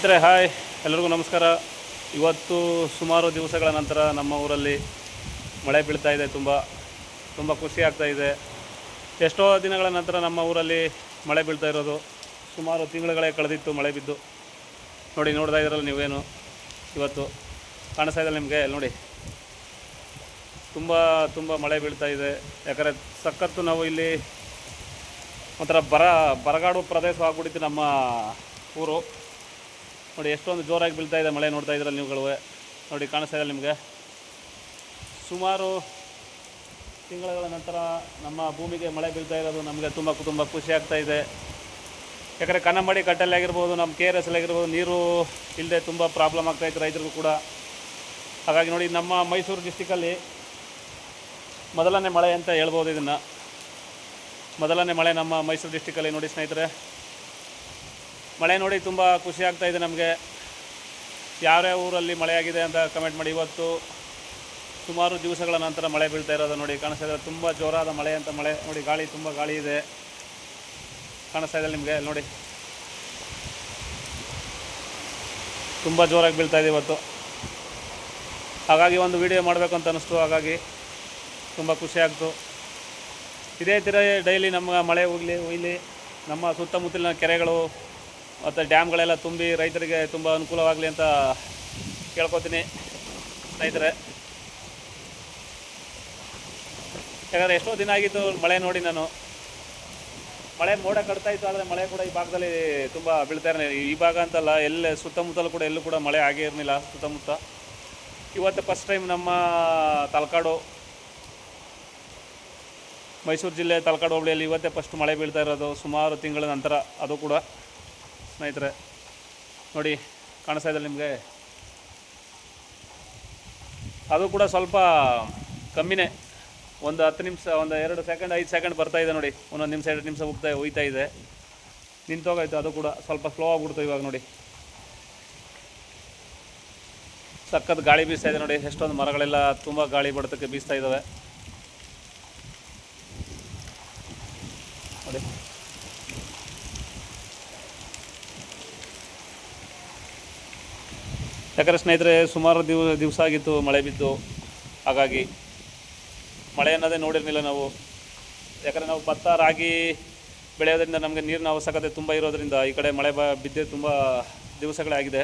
ಸ್ನೇಹಿತರೆ ಹಾಯ್, ಎಲ್ಲರಿಗೂ ನಮಸ್ಕಾರ. ಇವತ್ತು ಸುಮಾರು ದಿವಸಗಳ ನಂತರ ನಮ್ಮ ಊರಲ್ಲಿ ಮಳೆ ಬೀಳ್ತಾ ಇದೆ. ತುಂಬ ಖುಷಿ ಆಗ್ತಾ ಇದೆ. ಎಷ್ಟೋ ದಿನಗಳ ನಂತರ ನಮ್ಮ ಊರಲ್ಲಿ ಮಳೆ ಬೀಳ್ತಾ ಇರೋದು. ಸುಮಾರು ತಿಂಗಳುಗಳೇ ಕಳೆದಿತ್ತು ಮಳೆ ಬಿದ್ದು. ನೋಡ್ತಾ ಇದ್ರಲ್ಲ ನೀವೇನು, ಇವತ್ತು ಕಾಣಿಸ್ತಾ ಇದೆ ನಿಮಗೆ ನೋಡಿ. ತುಂಬ ಮಳೆ ಬೀಳ್ತಾ ಇದೆ. ಯಾಕಂದರೆ ಸಖತ್ತು ನಾವು ಇಲ್ಲಿ ಒಂಥರ ಬರಗಾಡು ಪ್ರದೇಶ ಆಗ್ಬಿಟ್ಟಿತ್ತು ನಮ್ಮ ಊರು. ನೋಡಿ ಎಷ್ಟೊಂದು ಜೋರಾಗಿ ಬೀಳ್ತಾ ಇದೆ ಮಳೆ. ನೋಡ್ತಾ ಇದ್ರಲ್ಲಿ ನೀವುಗಳು ನೋಡಿ, ಕಾಣಿಸ್ತಾ ಇದೆ ನಿಮಗೆ. ಸುಮಾರು ತಿಂಗಳ ನಂತರ ನಮ್ಮ ಭೂಮಿಗೆ ಮಳೆ ಬೀಳ್ತಾ ಇರೋದು ನಮಗೆ ತುಂಬ ಖುಷಿ ಆಗ್ತಾ ಇದೆ. ಯಾಕಂದರೆ ಕನ್ನಂಬಾಡಿ ಕಟ್ಟೆಲ್ಲಿ ಆಗಿರ್ಬೋದು, ನಮ್ಮ KRS ಆಗಿರ್ಬೋದು, ನೀರು ಇಲ್ಲದೆ ತುಂಬ ಪ್ರಾಬ್ಲಮ್ ಆಗ್ತಾಯಿತ್ತು ರೈತರಿಗೂ ಕೂಡ. ಹಾಗಾಗಿ ನೋಡಿ, ನಮ್ಮ ಮೈಸೂರು ಡಿಸ್ಟಿಕಲ್ಲಿ ಮೊದಲನೇ ಮಳೆ ಅಂತ ಹೇಳ್ಬೋದು ಇದನ್ನು. ಮೊದಲನೇ ಮಳೆ ನಮ್ಮ ಮೈಸೂರು ಡಿಸ್ಟಿಕಲ್ಲಿ. ನೋಡಿ ಸ್ನೇಹಿತರೆ, ಮಳೆ ನೋಡಿ ತುಂಬ ಖುಷಿ ಆಗ್ತಾಯಿದೆ ನಮಗೆ. ಯಾವ್ಯಾವ ಊರಲ್ಲಿ ಮಳೆ ಆಗಿದೆ ಅಂತ ಕಮೆಂಟ್ ಮಾಡಿ. ಇವತ್ತು ಸುಮಾರು ದಿವಸಗಳ ನಂತರ ಮಳೆ ಬೀಳ್ತಾ ಇರೋದು ನೋಡಿ, ಕಾಣಿಸ್ತಾ ಇದೆ. ತುಂಬ ಜೋರಾದ ಮಳೆ ಅಂತ ಮಳೆ ನೋಡಿ. ತುಂಬ ಗಾಳಿ ಇದೆ, ಕಾಣಿಸ್ತಾ ಇದೆ ನಿಮಗೆ ನೋಡಿ. ತುಂಬ ಜೋರಾಗಿ ಬೀಳ್ತಾ ಇದೆ ಇವತ್ತು. ಹಾಗಾಗಿ ಒಂದು ವಿಡಿಯೋ ಮಾಡಬೇಕು ಅಂತ ಅನ್ನಿಸ್ತು. ಹಾಗಾಗಿ ತುಂಬ ಖುಷಿ ಆಗ್ತು. ಇದೇ ಥರ ಡೈಲಿ ನಮ್ಮ ಮಳೆ ಹೋಗಲಿ ನಮ್ಮ ಸುತ್ತಮುತ್ತಲಿನ ಕೆರೆಗಳು ಮತ್ತು ಡ್ಯಾಮ್ಗಳೆಲ್ಲ ತುಂಬಿ ರೈತರಿಗೆ ತುಂಬ ಅನುಕೂಲವಾಗಲಿ ಅಂತ ಕೇಳ್ಕೊತೀನಿ ಸ್ನೇಹಿತರೆ. ಯಾಕಂದರೆ ಎಷ್ಟೋ ದಿನ ಆಗಿತ್ತು ಮಳೆ ನೋಡಿ. ನಾನು ಮಳೆ ಮೋಡ ಕಟ್ತಾ ಇತ್ತು, ಆದರೆ ಮಳೆ ಕೂಡ ಈ ಭಾಗದಲ್ಲಿ ತುಂಬ ಬೀಳ್ತಾ ಇರಲಿಲ್ಲ. ಈ ಭಾಗ ಅಂತಲ್ಲ, ಎಲ್ಲೇ ಸುತ್ತಮುತ್ತಲು ಕೂಡ ಎಲ್ಲೂ ಕೂಡ ಮಳೆ ಆಗೇ ಇರಲಿಲ್ಲ ಸುತ್ತಮುತ್ತ. ಇವತ್ತು ಫಸ್ಟ್ ಟೈಮ್ ನಮ್ಮ ತಲಕಾಡು, ಮೈಸೂರು ಜಿಲ್ಲೆ ತಲಕಾಡು ಹೋಬಳಿಯಲ್ಲಿ ಇವತ್ತೇ ಫಸ್ಟ್ ಮಳೆ ಬೀಳ್ತಾ ಇರೋದು, ಸುಮಾರು ತಿಂಗಳ ನಂತರ. ಅದು ಕೂಡ ಸ್ನೇಹಿತರೆ ನೋಡಿ, ಕಾಣಿಸ್ತಾ ಇದೆ ನಿಮಗೆ. ಅದು ಕೂಡ ಸ್ವಲ್ಪ ಕಮ್ಮಿನೇ, ಒಂದು 10 ನಿಮಿಷ, ಒಂದು 2 ಸೆಕೆಂಡ್ 5 ಸೆಕೆಂಡ್ ಬರ್ತಾ ಇದೆ ನೋಡಿ. ಒಂದೊಂದು ನಿಮಿಷ 2 ನಿಮಿಷ ಹೋಗ್ತಾ ಇದೆ, ನಿಂತೋಗಾಯ್ತು. ಅದು ಕೂಡ ಸ್ವಲ್ಪ ಸ್ಲೋ ಆಗಿಬಿಡ್ತು ಇವಾಗ ನೋಡಿ. ಸಖತ್ ಗಾಳಿ ಬೀಸ್ತಾ ಇದೆ ನೋಡಿ. ಎಷ್ಟೊಂದು ಮರಗಳೆಲ್ಲ ತುಂಬ ಗಾಳಿ ಬಡತಕ್ಕೆ ಬೀಸ್ತಾ ಇದ್ದಾವೆ ನೋಡಿ. ಯಾಕಂದರೆ ಸ್ನೇಹಿತರೆ, ಸುಮಾರು ದಿವಸ ಆಗಿತ್ತು ಮಳೆ ಬಿದ್ದು. ಹಾಗಾಗಿ ಮಳೆ ಅನ್ನೋದೇ ನೋಡಿರಲಿಲ್ಲ ನಾವು. ಯಾಕಂದರೆ ನಾವು ಭತ್ತ ರಾಗಿ ಬೆಳೆಯೋದ್ರಿಂದ ನಮಗೆ ನೀರಿನ ಅವಶ್ಯಕತೆ ತುಂಬ ಇರೋದರಿಂದ ಈ ಕಡೆ ಮಳೆ ಬಿದ್ದೇ ತುಂಬ ದಿವಸಗಳೇ ಆಗಿದೆ.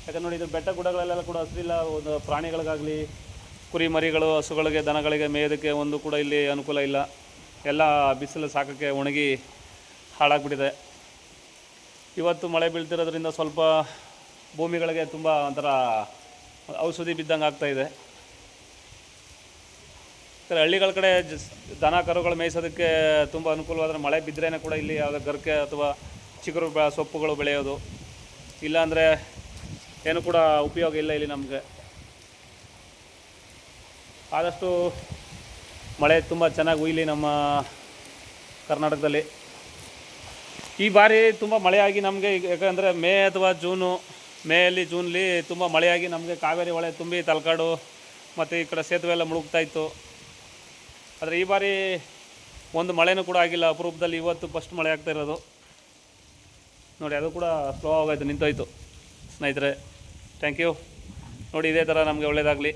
ಯಾಕಂದ್ರೆ ನೋಡಿ, ಇದು ಬೆಟ್ಟ ಗುಡ್ಡಗಳೆಲ್ಲ ಕೂಡ ಹಸಿರಿಲ್ಲ. ಒಂದು ಪ್ರಾಣಿಗಳಿಗಾಗಲಿ, ಕುರಿ ಮರಿಗಳು, ಹಸುಗಳಿಗೆ, ದನಗಳಿಗೆ ಮೇಯೋದಕ್ಕೆ ಒಂದು ಕೂಡ ಇಲ್ಲಿ ಅನುಕೂಲ ಇಲ್ಲ. ಎಲ್ಲ ಬಿಸಿಲು ಸಾಕಕ್ಕೆ ಒಣಗಿ ಹಾಳಾಗ್ಬಿಟ್ಟಿದೆ. ಇವತ್ತು ಮಳೆ ಬೀಳ್ತಿರೋದ್ರಿಂದ ಸ್ವಲ್ಪ ಭೂಮಿಗಳಿಗೆ ತುಂಬ ಒಂಥರ ಔಷಧಿ ಬಿದ್ದಂಗೆ ಆಗ್ತಾಯಿದೆ. ಹಳ್ಳಿಗಳ ಕಡೆ ದನ ಕರುಗಳು ಮೇಯಿಸೋದಕ್ಕೆ ತುಂಬ ಅನುಕೂಲವಾದರೆ, ಮಳೆ ಬಿದ್ದರೇ ಕೂಡ ಇಲ್ಲಿ ಯಾವುದೋ ಗರ್ಕೆ ಅಥವಾ ಚಿಗುರು ಸೊಪ್ಪುಗಳು ಬೆಳೆಯೋದು. ಇಲ್ಲಾಂದರೆ ಏನು ಕೂಡ ಉಪಯೋಗ ಇಲ್ಲ ಇಲ್ಲಿ ನಮಗೆ. ಆದಷ್ಟು ಮಳೆ ತುಂಬ ಚೆನ್ನಾಗಿ ಹುಯ್ಲಿ ನಮ್ಮ ಕರ್ನಾಟಕದಲ್ಲಿ. ಈ ಬಾರಿ ತುಂಬ ಮಳೆಯಾಗಿ ನಮಗೆ, ಯಾಕಂದರೆ ಮೇ ಅಥವಾ ಜೂನ್ಲಿ ತುಂಬ ಮಳೆಯಾಗಿ ನಮಗೆ ಕಾವೇರಿ ಹೊಳೆ ತುಂಬಿ ತಲಕಾಡು ಮತ್ತು ಈ ಕಡೆ ಸೇತುವೆ ಎಲ್ಲ ಮುಳುಗ್ತಾ ಇತ್ತು. ಆದರೆ ಈ ಬಾರಿ ಒಂದು ಮಳೆನೂ ಕೂಡ ಆಗಿಲ್ಲ. ಅಪರೂಪದಲ್ಲಿ ಇವತ್ತು ಫಸ್ಟ್ ಮಳೆ ಆಗ್ತಾ ಇರೋದು ನೋಡಿ. ಅದು ಕೂಡ ಸ್ಲೋ ಆಗೋಯ್ತು, ನಿಂತೋಯ್ತು ಸ್ನೇಹಿತರೆ. ಥ್ಯಾಂಕ್ ಯು ನೋಡಿ. ಇದೇ ಥರ ನಮಗೆ ಒಳ್ಳೆಯದಾಗಲಿ.